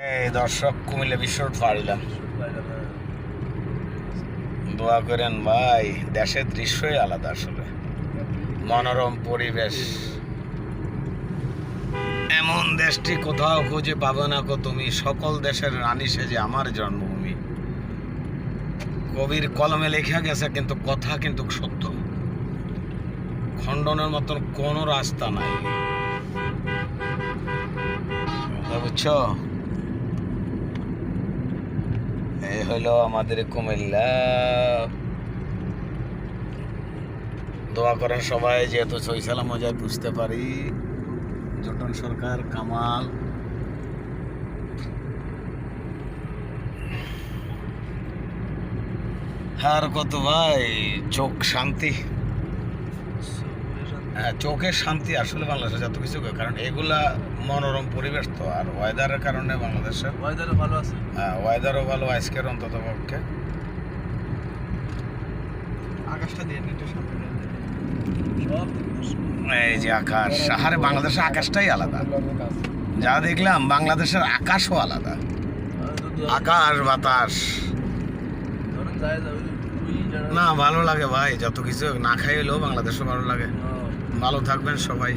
এই দর্শক কুমিল্লা বিশ্বরোড পাড়িলাম। দোয়া করেন ভাই, দেশের দৃশ্যই আলাদা, আসলে মনোরম পরিবেশ। এমন দেশটি কোথাও খুঁজে পাবে না কো তুমি, সকল দেশের রানী সেজে আমার জন্মভূমি। কবির কলমে লেখা গেছে, কিন্তু কথা কিন্তু সত্য, খণ্ডনের মতন কোনো রাস্তা নাই, বুঝছো? এই হলো আমাদের কুমিল্লা। দোয়া করেন সবাই, যেহেতু সইসালা মজায় বুঝতে পারি। জটন সরকার, কামাল, আর কত ভাই, চোখ শান্তি। হ্যাঁ, চোখের শান্তি আসলে বাংলাদেশে যত কিছু, কারণ এগুলা মনোরম পরিবেশ তো, আর ওয়েদারের কারণে বাংলাদেশের ওয়েদারও ভালো আছে। হ্যাঁ, ওয়েদারও ভালো আজকের অন্তত পক্ষে। আকাশটা দিয়ে নেটে সামনে সব এই যে আকাশ, আহারে বাংলাদেশের আকাশটাই আলাদা। যা দেখলাম বাংলাদেশের আকাশও আলাদা, আকাশ বাতাস। ধরেন যায় না ভালো লাগে ভাই, যত কিছু না খাই হলেও বাংলাদেশও ভালো লাগে। ভালো থাকবেন সবাই।